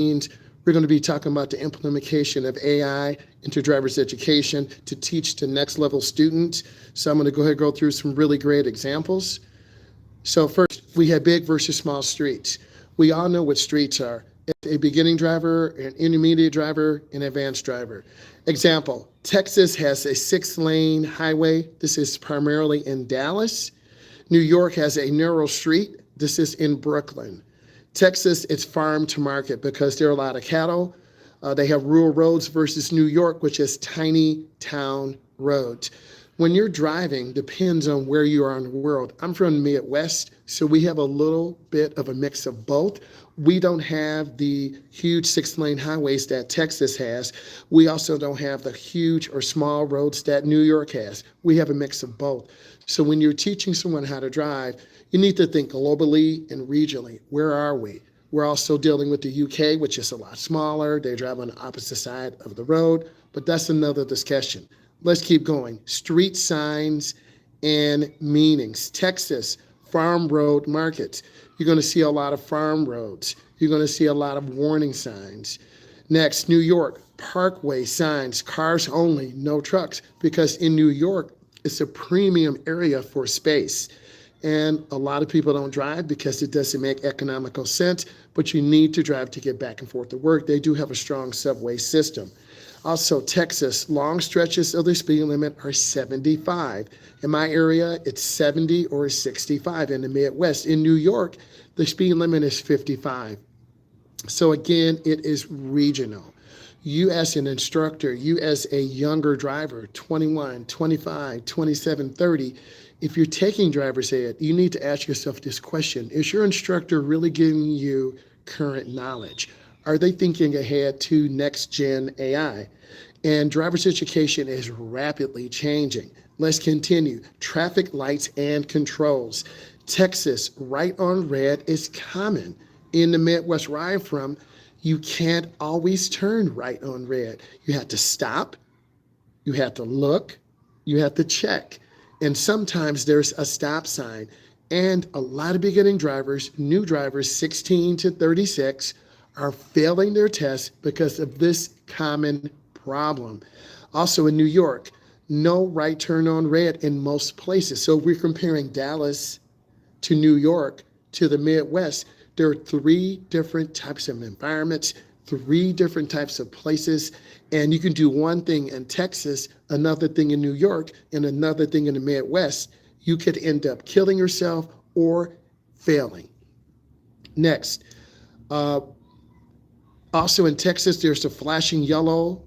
We're going to be talking about the implementation of AI into driver's education to teach the next level students. So I'm going to go ahead and go through some really great examples. So first, we have big versus small streets. We all know what streets are: a beginning driver, an intermediate driver, an advanced driver. Example, Texas has a 6-lane highway. This is primarily in Dallas. New York has a narrow street. This is in Brooklyn. Texas, it's farm to market because there are a lot of cattle. They have rural roads versus New York, which is tiny town roads. When you're driving, depends on where you are in the world. I'm from the Midwest, so we have a little bit of a mix of both. We don't have the huge 6-lane highways that Texas has. We also don't have the huge or small roads that New York has. We have a mix of both. So when you're teaching someone how to drive, you need to think globally and regionally. Where are we? We're also dealing with the UK, which is a lot smaller. They drive on the opposite side of the road, but that's another discussion. Let's keep going. Street signs and meanings. Texas, farm road markets. You're going to see a lot of farm roads. You're going to see a lot of warning signs. Next, New York, parkway signs, cars only, no trucks, because in New York, it's a premium area for space. And a lot of people don't drive because it doesn't make economical sense, but you need to drive to get back and forth to work. They do have a strong subway system. Also, Texas, long stretches of the speed limit are 75. In my area, it's 70 or 65 in the Midwest. In New York, the speed limit is 55. So again, it is regional. You as an instructor, you as a younger driver, 21, 25, 27, 30, if you're taking driver's ed, you need to ask yourself this question: is your instructor really giving you current knowledge? Are they thinking ahead to NextGen AI? And driver's education is rapidly changing. Let's continue. Traffic lights and controls. Texas, right on red is common. In the Midwest where I'm from, you can't always turn right on red. You have to stop, you have to look, you have to check. And sometimes there's a stop sign. And a lot of beginning drivers, new drivers, 16 to 36, are failing their tests because of this common problem. Also in New York, no right turn on red in most places. So if we're comparing Dallas to New York to the Midwest, there are 3 different types of environments, 3 different types of places, and you can do one thing in Texas, another thing in New York, and another thing in the Midwest. You could end up killing yourself or failing. Next, also in Texas, there's the flashing yellow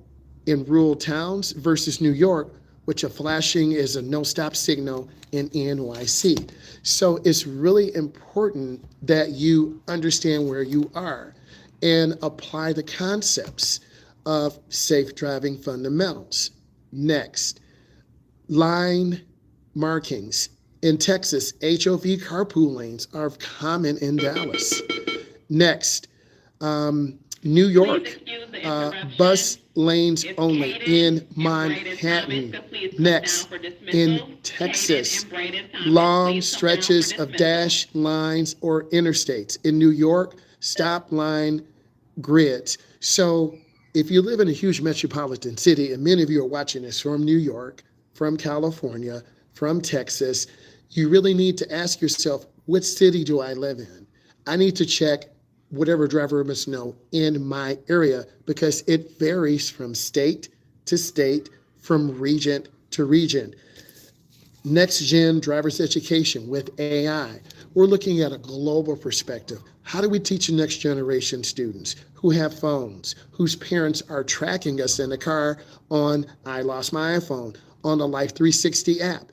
in rural towns versus New York, which a flashing is a no-stop signal in NYC. So it's really important that you understand where you are and apply the concepts of safe driving fundamentals. Next, line markings. In Texas, HOV carpool lanes are common in Dallas. Next, New York, bus lanes only in Manhattan. Next, in Texas, long stretches of dash lines or interstates. In New York, stop line grids. So if you live in a huge metropolitan city, and many of you are watching this from New York, from California, from Texas, you really need to ask yourself, what city do I live in? I need to check whatever driver must know in my area because it varies from state to state, from region to region. NextGen Driver's Education with AI. We're looking at a global perspective. How do we teach the next generation students who have phones, whose parents are tracking us in the car on I Lost My iPhone, on the Life 360 app?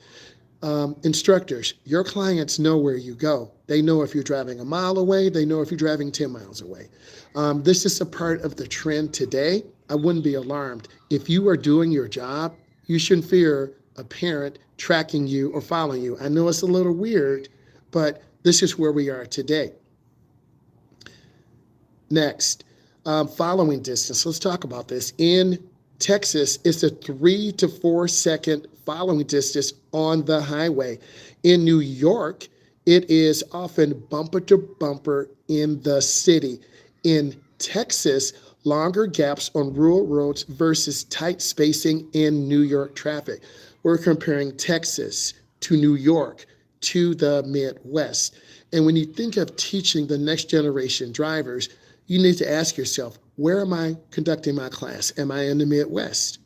Instructors, your clients know where you go. They know if you're driving a mile away. They know if you're driving 10 miles away. This is a part of the trend today. I wouldn't be alarmed. If you are doing your job, you shouldn't fear a parent tracking you or following you. I know it's a little weird, but this is where we are today. Next, following distance. Let's talk about this. In Texas, it's a 3 to 4 second following distance on the highway. In New York, it is often bumper to bumper in the city. In Texas, longer gaps on rural roads versus tight spacing in New York traffic. We're comparing Texas to New York to the Midwest. And when you think of teaching the next generation drivers, you need to ask yourself, where am I conducting my class? Am I in the Midwest?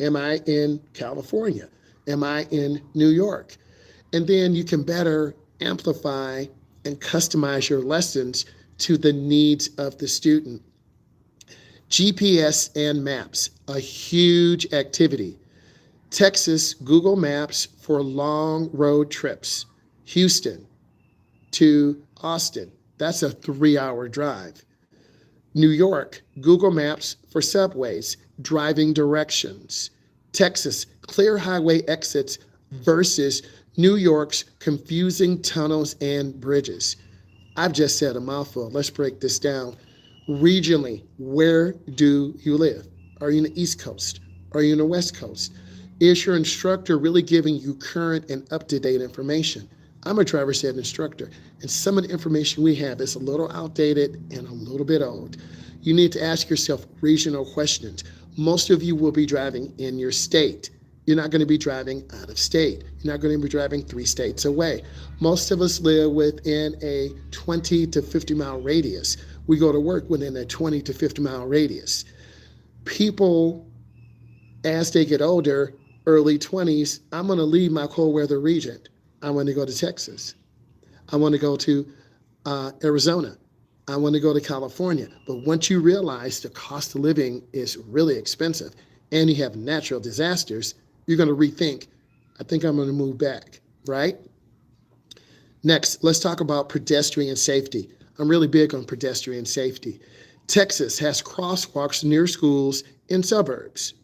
Am I in California? Am I in New York? And then you can better amplify and customize your lessons to the needs of the student. GPS and maps, a huge activity. Texas, Google Maps for long road trips. Houston to Austin, that's a 3-hour drive. New York, Google Maps for subways, driving directions. Texas, clear highway exits versus New York's confusing tunnels and bridges. I've just said a mouthful. Let's break this down. Regionally, where do you live? Are you in the East Coast? Are you in the West Coast? Is your instructor really giving you current and up-to-date information? I'm a driver's ed instructor, and some of the information we have is a little outdated and a little bit old. You need to ask yourself regional questions. Most of you will be driving in your state. You're not going to be driving out of state. You're not going to be driving 3 states away. Most of us live within a 20 to 50 mile radius. We go to work within a 20 to 50 mile radius. People, as they get older, early 20s, I'm going to leave my cold weather region. I want to go to Texas. I want to go to Arizona. I want to go to California. But once you realize the cost of living is really expensive and you have natural disasters, you're going to rethink, I think I'm going to move back, right? Next, let's talk about pedestrian safety. I'm really big on pedestrian safety. Texas has crosswalks near schools in suburbs.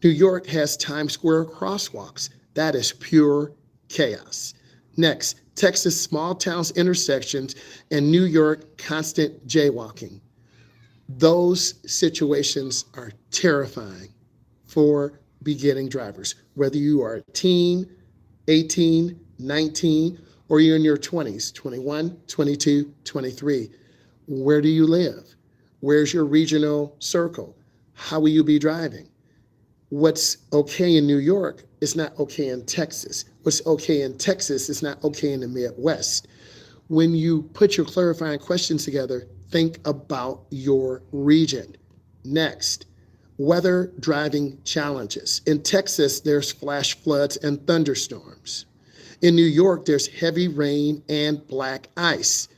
New York has Times Square crosswalks. That is pure chaos. Next, Texas small towns intersections and New York constant jaywalking. Those situations are terrifying for beginning drivers, whether you are a teen, 18, 19, or you're in your 20s, 21, 22, 23. Where do you live? Where's your regional circle? How will you be driving? What's okay in New York is not okay in Texas. What's okay in Texas is not okay in the Midwest. When you put your clarifying questions together, think about your region. Next, weather driving challenges. In Texas, there's flash floods and thunderstorms. In New York, there's heavy rain and black ice.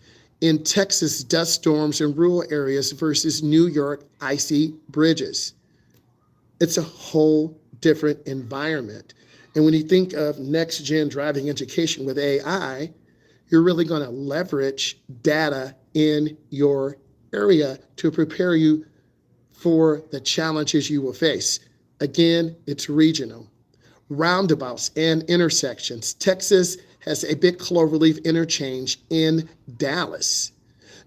In Texas, dust storms in rural areas versus New York, icy bridges. It's a whole different environment. And when you think of NextGen Driving Education with AI, you're really going to leverage data in your area to prepare you for the challenges you will face. Again, it's regional. Roundabouts and intersections. Texas has a big cloverleaf interchange in Dallas.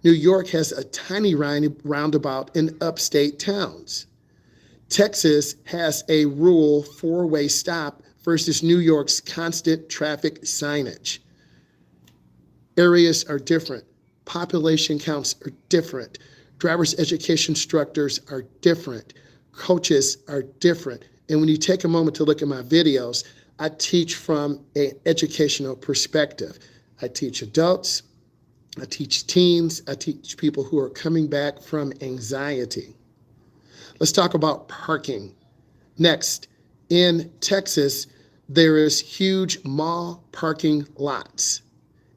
New York has a tiny roundabout in upstate towns. Texas has a rural 4-way stop versus New York's constant traffic signage. Areas are different. Population counts are different. Driver's education instructors are different. Coaches are different. And when you take a moment to look at my videos, I teach from an educational perspective. I teach adults, I teach teens, I teach people who are coming back from anxiety. Let's talk about parking. Next, in Texas, there is huge mall parking lots.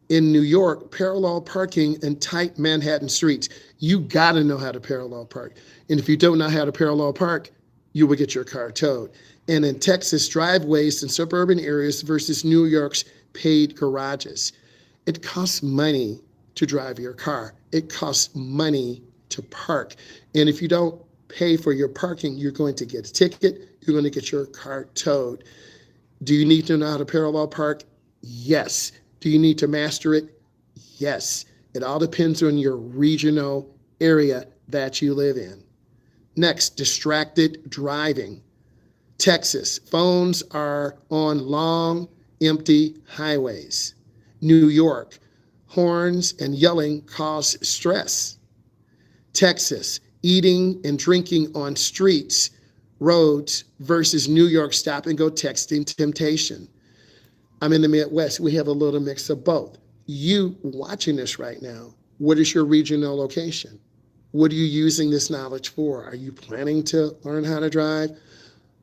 In New York, parallel parking in tight Manhattan streets. You gotta know how to parallel park. And if you don't know how to parallel park, you will get your car towed. And in Texas, driveways in suburban areas versus New York's paid garages. It costs money to drive your car. It costs money to park. And if you don't pay for your parking, you're going to get a ticket, you're going to get your car towed. Do you need to know how to parallel park? Yes. Do you need to master it? Yes. It all depends on your regional area that you live in. Next, distracted driving. Texas, phones are on long, empty highways. New York, horns and yelling cause stress. Texas, eating and drinking on streets, roads versus New York stop and go texting temptation. I'm in the Midwest. We have a little mix of both. You watching this right now, what is your regional location? What are you using this knowledge for? Are you planning to learn how to drive?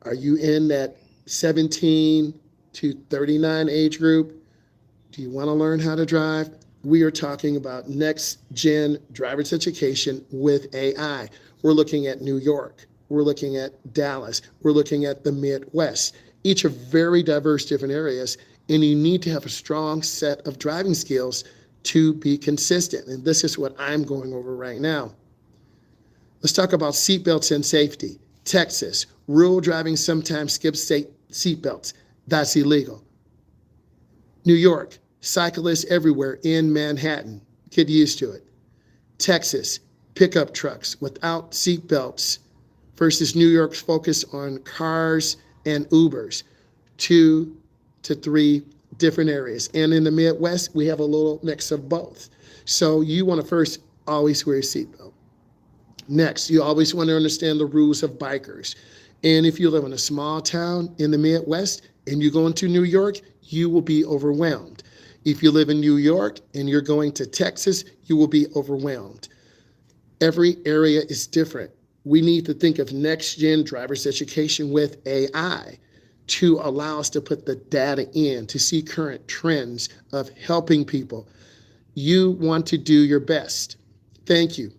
Are you in that 17 to 39 age group? Do you want to learn how to drive? We are talking about next-gen driver's education with AI. We're looking at New York. We're looking at Dallas. We're looking at the Midwest. Each are very diverse different areas, and you need to have a strong set of driving skills to be consistent. And this is what I'm going over right now. Let's talk about seatbelts and safety. Texas, rural driving sometimes skips seatbelts. That's illegal. New York, cyclists everywhere in Manhattan. Get used to it. Texas, pickup trucks without seatbelts versus New York's focus on cars and Ubers. 2 to 3 different areas. And in the Midwest, we have a little mix of both. So you want to first always wear a seatbelt. Next, you always want to understand the rules of bikers. And if you live in a small town in the Midwest and you go into New York, you will be overwhelmed. If you live in New York and you're going to Texas, you will be overwhelmed. Every area is different. We need to think of next-gen driver's education with AI to allow us to put the data in to see current trends of helping people. You want to do your best. Thank you.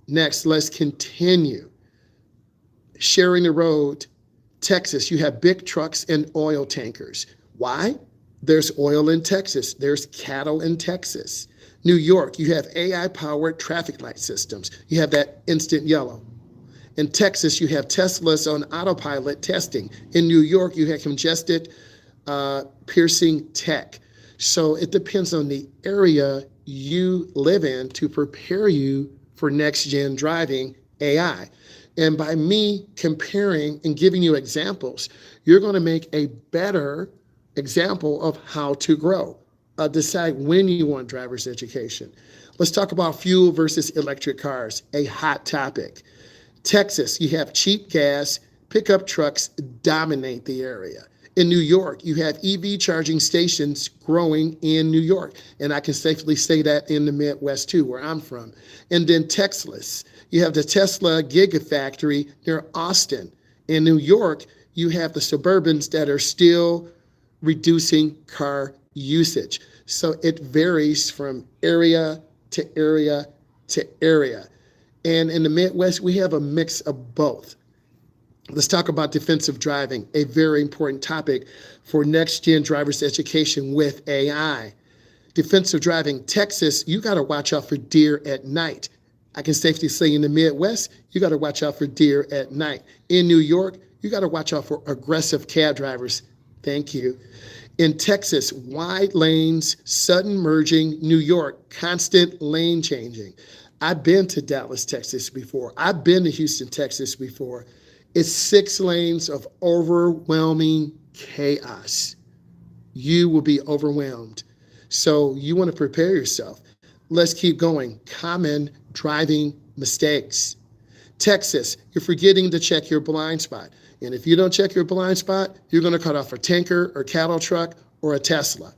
Next, let's continue. Sharing the road, Texas, you have big trucks and oil tankers. Why? There's oil in Texas. There's cattle in Texas. New York, you have AI-powered traffic light systems. You have that instant yellow. In Texas, you have Teslas on autopilot testing. In New York, you have congested piercing tech. So it depends on the area you live in to prepare you for next-gen driving AI. And by me comparing and giving you examples, you're going to make a better example of how to grow. Decide when you want driver's education. Let's talk about fuel versus electric cars, a hot topic. Texas, you have cheap gas, pickup trucks dominate the area. In New York, you have EV charging stations growing in New York. And I can safely say that in the Midwest too, where I'm from. And then Texas, you have the Tesla Gigafactory near Austin. In New York, you have the Suburbans that are still reducing car usage. So it varies from area to area to area. And in the Midwest, we have a mix of both. Let's talk about defensive driving, a very important topic for next-gen driver's education with AI. Defensive driving, Texas, you got to watch out for deer at night. I can safely say in the Midwest, you got to watch out for deer at night. In New York, you got to watch out for aggressive cab drivers. Thank you. In Texas, wide lanes, sudden merging. New York, constant lane changing. I've been to Dallas, Texas before. I've been to Houston, Texas before. It's 6 lanes of overwhelming chaos. You will be overwhelmed. So you want to prepare yourself. Let's keep going. Common driving mistakes. Texas, you're forgetting to check your blind spot. And if you don't check your blind spot, you're going to cut off a tanker or cattle truck or a Tesla.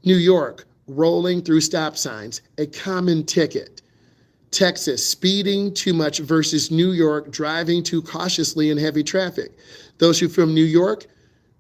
New York, rolling through stop signs, a common ticket. Texas, speeding too much versus New York, driving too cautiously in heavy traffic. Those who are from New York,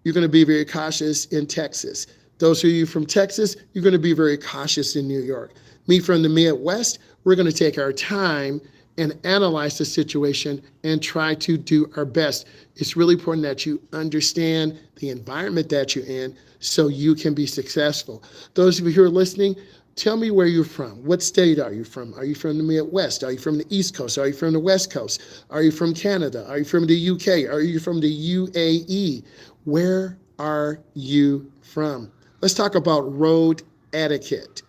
you're going to be very cautious in Texas. Those of you from Texas, you're going to be very cautious in New York. Me from the Midwest, we're going to take our time and analyze the situation and try to do our best. It's really important that you understand the environment that you're in so you can be successful. Those of you who are listening, tell me where you're from. What state are you from? Are you from the Midwest? Are you from the East Coast? Are you from the West Coast? Are you from Canada? Are you from the UK? Are you from the UAE? Where are you from? Let's talk about road etiquette.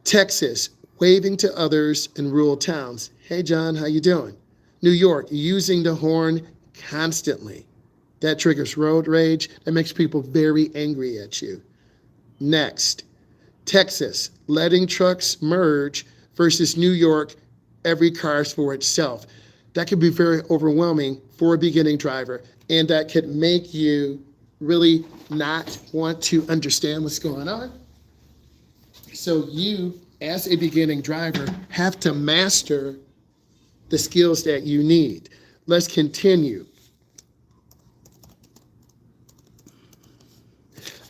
Texas, waving to others in rural towns. Hey, John, how you doing? New York, using the horn constantly. That triggers road rage. That makes people very angry at you. Next, Texas, letting trucks merge versus New York, every car is for itself. That can be very overwhelming for a beginning driver, and that could make you really not want to understand what's going on. So you, as a beginning driver, have to master the skills that you need. Let's continue.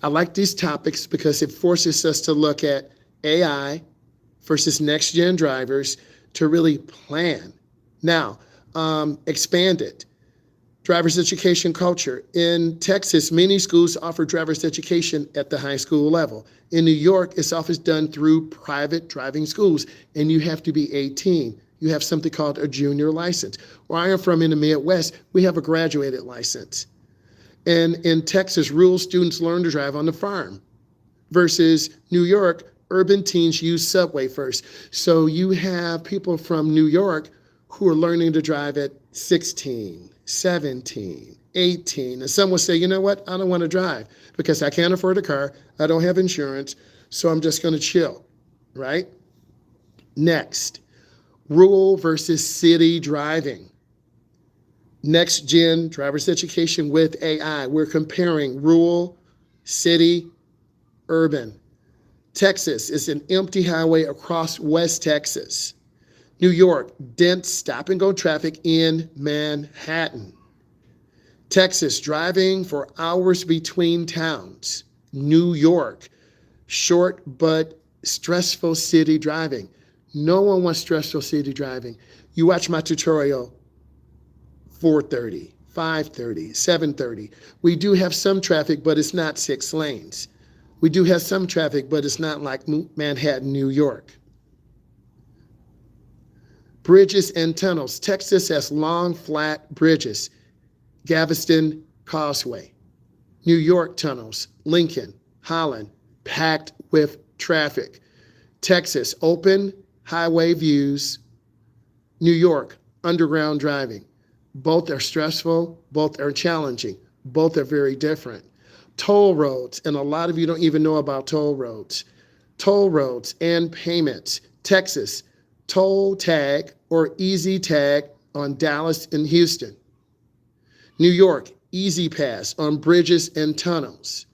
I like these topics because it forces us to look at AI versus next-gen drivers to really plan. Now, expand it. Driver's education culture. In Texas, many schools offer driver's education at the high school level. In New York, it's often done through private driving schools, and you have to be 18. You have something called a junior license. Where I am from in the Midwest, we have a graduated license. And in Texas, rural students learn to drive on the farm versus New York, urban teens use subway first. So you have people from New York who are learning to drive at 16, 17, 18. And some will say, you know what, I don't want to drive because I can't afford a car, I don't have insurance, so I'm just going to chill, right? Next, rural versus city driving. NextGen Driver's Education with AI. We're comparing rural, city, urban. Texas is an empty highway across West Texas. New York, dense stop-and-go traffic in Manhattan. Texas, driving for hours between towns. New York, short but stressful city driving. No one wants stressful city driving. You watch my tutorial, 4:30, 5:30, 7:30. We do have some traffic, but it's not 6 lanes. We do have some traffic, but it's not like Manhattan, New York. Bridges and tunnels. Texas has long, flat bridges. Galveston Causeway. New York tunnels. Lincoln, Holland, packed with traffic. Texas, open highway views. New York, underground driving. Both are stressful, both are challenging, both are very different. Toll roads, and a lot of you don't even know about toll roads. Toll roads and payments. Texas, toll tag or easy tag on Dallas and Houston. New York, easy pass on bridges and tunnels.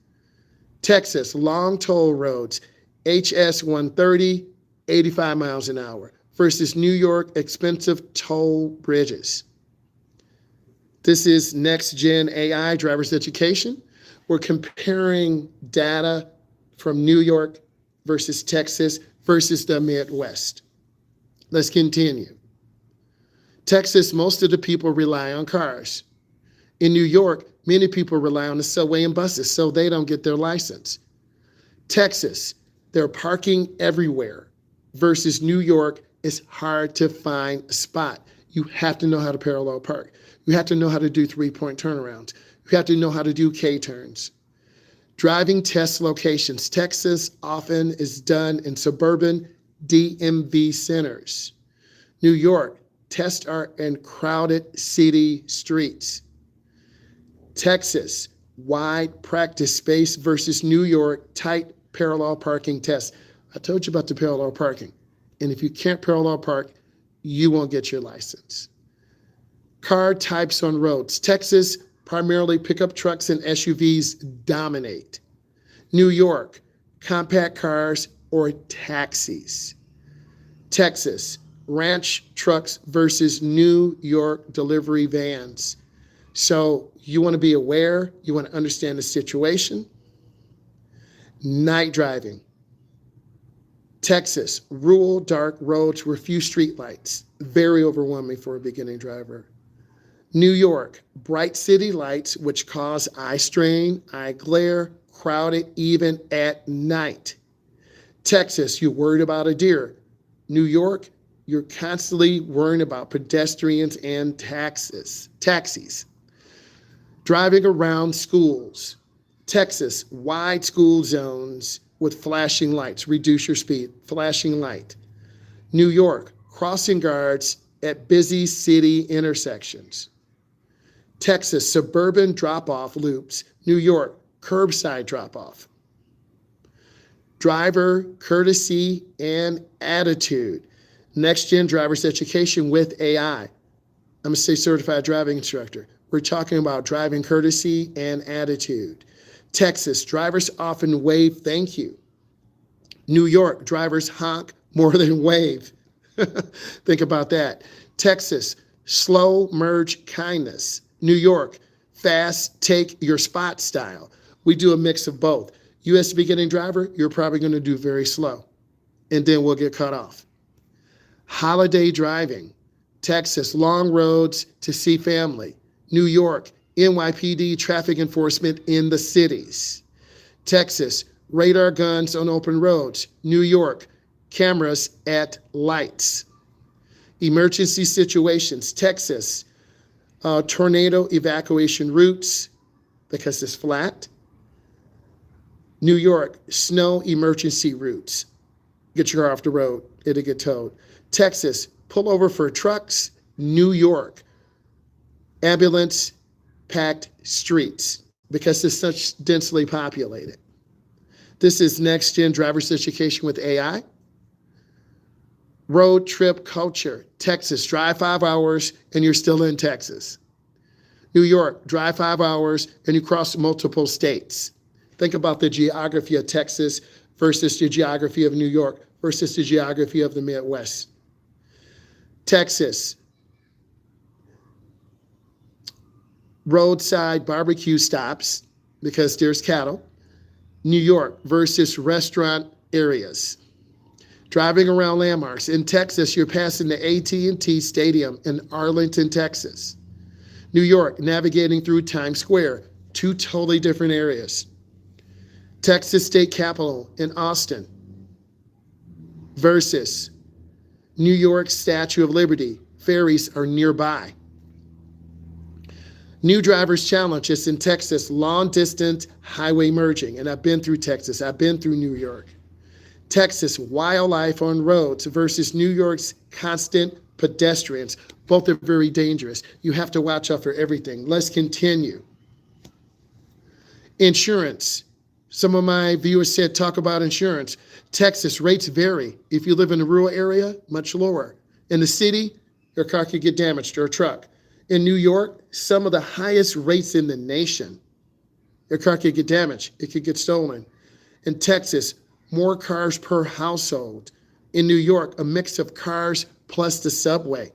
Texas, long toll roads, HS 130, 85 miles an hour versus New York, expensive toll bridges. This is NextGen AI Driver's Education. We're comparing data from New York versus Texas versus the Midwest. Let's continue. Texas, most of the people rely on cars. In New York, many people rely on the subway and buses, so they don't get their license. Texas, they're parking everywhere versus New York, it's hard to find a spot. You have to know how to parallel park. You have to know how to do 3-point turnarounds. You have to know how to do K-turns. Driving test locations. Texas often is done in suburban DMV centers. New York, tests are in crowded city streets. Texas, wide practice space versus New York, tight parallel parking tests. I told you about the parallel parking. And if you can't parallel park, you won't get your license. Car types on roads. Texas, primarily pickup trucks and SUVs dominate. New York, compact cars or taxis. Texas, ranch trucks versus New York delivery vans. So you want to be aware, you want to understand the situation. Night driving. Texas, rural dark roads with few streetlights. Very overwhelming for a beginning driver. New York, bright city lights which cause eye strain, eye glare, crowded even at night. Texas, you're worried about a deer. New York, you're constantly worrying about pedestrians and taxis. Driving around schools. Texas, wide school zones with flashing lights. Reduce your speed, flashing light. New York, crossing guards at busy city intersections. Texas, suburban drop-off loops. New York, curbside drop-off. Driver courtesy and attitude. NextGen Driver's Education with AI. I'm a state certified driving instructor. We're talking about driving courtesy and attitude. Texas, drivers often wave thank you. New York, drivers honk more than wave. Think about that. Texas, slow merge kindness. New York, fast take your spot style. We do a mix of both. You as a beginning driver, you're probably going to do very slow, and then we'll get cut off. Holiday driving. Texas, long roads to see family. New York, NYPD traffic enforcement in the cities. Texas, radar guns on open roads. New York, cameras at lights. Emergency situations. Texas, tornado evacuation routes because it's flat. New York, snow emergency routes. Get your car off the road, it'll get towed. Texas, pull over for trucks. New York, ambulance packed streets because it's such densely populated. This is NextGen Driver's Education with AI. Road trip culture. Texas, drive 5 hours and you're still in Texas. New York, drive 5 hours and you cross multiple states. Think about the geography of Texas versus the geography of New York versus the geography of the Midwest. Texas, roadside barbecue stops because there's cattle. New York versus restaurant areas. Driving around landmarks. In Texas, you're passing the AT&T Stadium in Arlington, Texas. New York, navigating through Times Square. Two totally different areas. Texas State Capitol in Austin versus New York Statue of Liberty. Ferries are nearby. New Drivers Challenge is in Texas, long distance highway merging. And I've been through Texas. I've been through New York. Texas, wildlife on roads versus New York's constant pedestrians. Both are very dangerous. You have to watch out for everything. Let's continue. Insurance. Some of my viewers said talk about insurance. Texas, rates vary. If you live in a rural area, much lower. In the city, your car could get damaged or a truck. In New York, some of the highest rates in the nation. Your car could get damaged. It could get stolen. In Texas, more cars per household. In New York, a mix of cars plus the subway.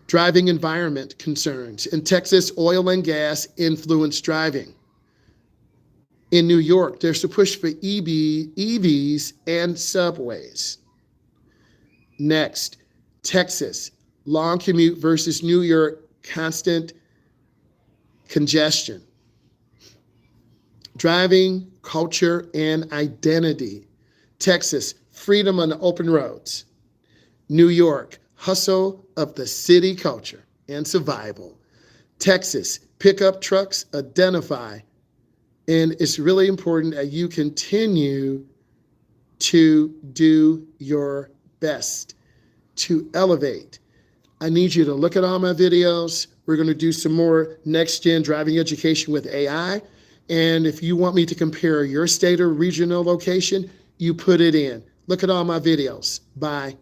Driving environment concerns. In Texas, oil and gas influence driving. In New York, there's a push for EVs and subways. Next, Texas, long commute versus New York, constant congestion. Driving, culture, and identity. Texas, freedom on the open roads. New York, hustle of the city culture and survival. Texas, pickup trucks identify. And it's really important that you continue to do your best to elevate. I need you to look at all my videos. We're going to do some more NextGen driving education with AI. And if you want me to compare your state or regional location, you put it in. Look at all my videos. Bye.